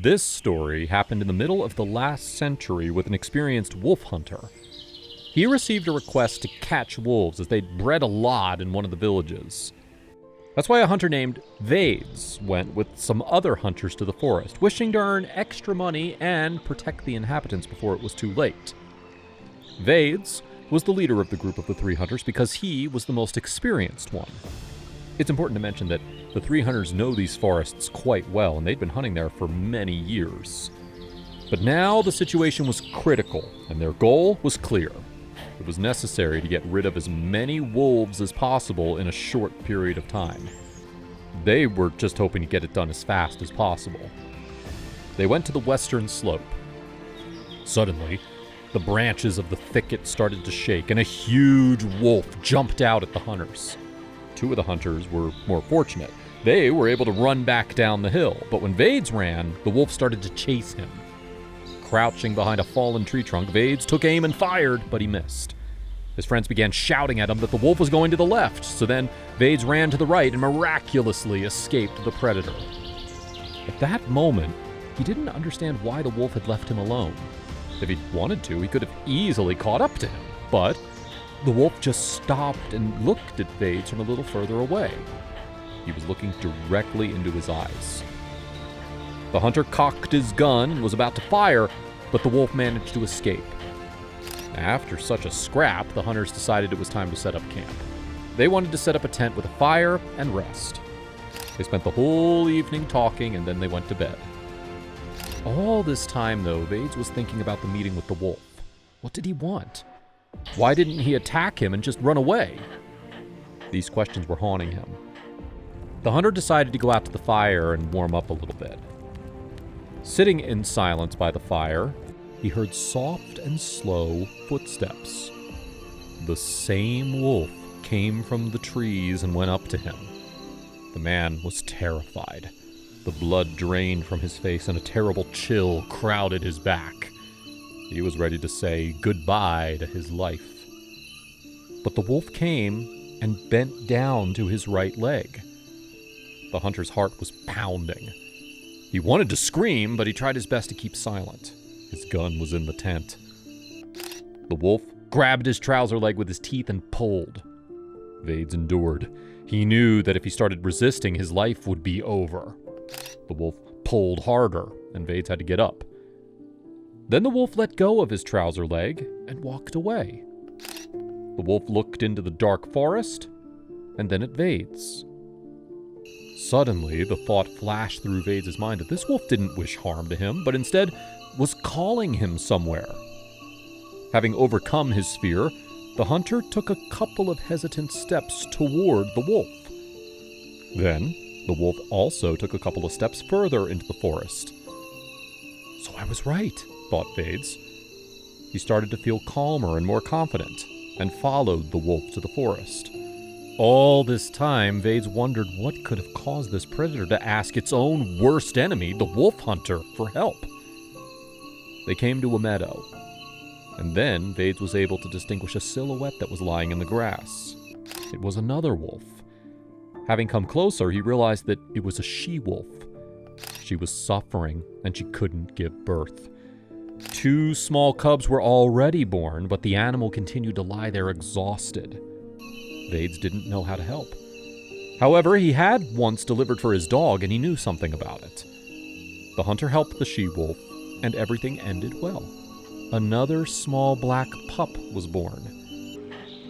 This story happened in the middle of the last century with an experienced wolf hunter. He received a request to catch wolves as they'd bred a lot in one of the villages. That's why a hunter named Vades went with some other hunters to the forest, wishing to earn extra money and protect the inhabitants before it was too late. Vades was the leader of the group of the three hunters because he was the most experienced one. It's important to mention that the three hunters know these forests quite well, and they'd been hunting there for many years. But now the situation was critical, and their goal was clear. It was necessary to get rid of as many wolves as possible in a short period of time. They were just hoping to get it done as fast as possible. They went to the western slope. Suddenly, the branches of the thicket started to shake, and a huge wolf jumped out at the hunters. Two of the hunters were more fortunate. They were able to run back down the hill, but when Vades ran, the wolf started to chase him. Crouching behind a fallen tree trunk, Vades took aim and fired, but he missed. His friends began shouting at him that the wolf was going to the left, so then Vades ran to the right and miraculously escaped the predator. At that moment, he didn't understand why the wolf had left him alone. If he'd wanted to, he could have easily caught up to him, but the wolf just stopped and looked at Vades from a little further away. He was looking directly into his eyes. The hunter cocked his gun and was about to fire, but the wolf managed to escape. After such a scrap, the hunters decided it was time to set up camp. They wanted to set up a tent with a fire and rest. They spent the whole evening talking, and then they went to bed. All this time, though, Vades was thinking about the meeting with the wolf. What did he want? Why didn't he attack him and just run away? These questions were haunting him. The hunter decided to go out to the fire and warm up a little bit. Sitting in silence by the fire, he heard soft and slow footsteps. The same wolf came from the trees and went up to him. The man was terrified. The blood drained from his face and a terrible chill crowded his back. He was ready to say goodbye to his life. But the wolf came and bent down to his right leg. The hunter's heart was pounding. He wanted to scream, but he tried his best to keep silent. His gun was in the tent. The wolf grabbed his trouser leg with his teeth and pulled. Vades endured. He knew that if he started resisting, his life would be over. The wolf pulled harder, and Vades had to get up. Then the wolf let go of his trouser leg and walked away. The wolf looked into the dark forest, and then at Vades. Suddenly, the thought flashed through Vades' mind that this wolf didn't wish harm to him, but instead was calling him somewhere. Having overcome his fear, the hunter took a couple of hesitant steps toward the wolf. Then, the wolf also took a couple of steps further into the forest. So I was right, thought Vades. He started to feel calmer and more confident, and followed the wolf to the forest. All this time, Vades wondered what could have caused this predator to ask its own worst enemy, the wolf hunter, for help. They came to a meadow, and then Vades was able to distinguish a silhouette that was lying in the grass. It was another wolf. Having come closer, he realized that it was a she-wolf. She was suffering, and she couldn't give birth. 2 small cubs were already born, but the animal continued to lie there exhausted. Vades didn't know how to help. However, he had once delivered for his dog, and he knew something about it. The hunter helped the she-wolf, and everything ended well. Another small black pup was born.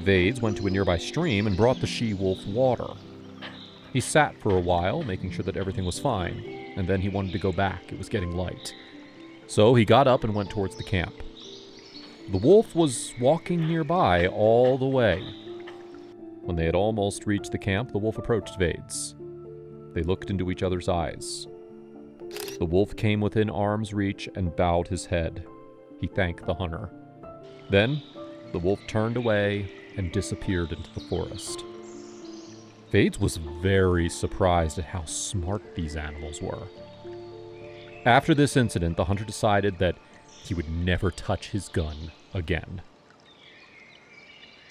Vades went to a nearby stream and brought the she-wolf water. He sat for a while, making sure that everything was fine, and then he wanted to go back. It was getting light. So he got up and went towards the camp. The wolf was walking nearby all the way. When they had almost reached the camp, the wolf approached Vades. They looked into each other's eyes. The wolf came within arm's reach and bowed his head. He thanked the hunter. Then, the wolf turned away and disappeared into the forest. Vades was very surprised at how smart these animals were. After this incident, the hunter decided that he would never touch his gun again.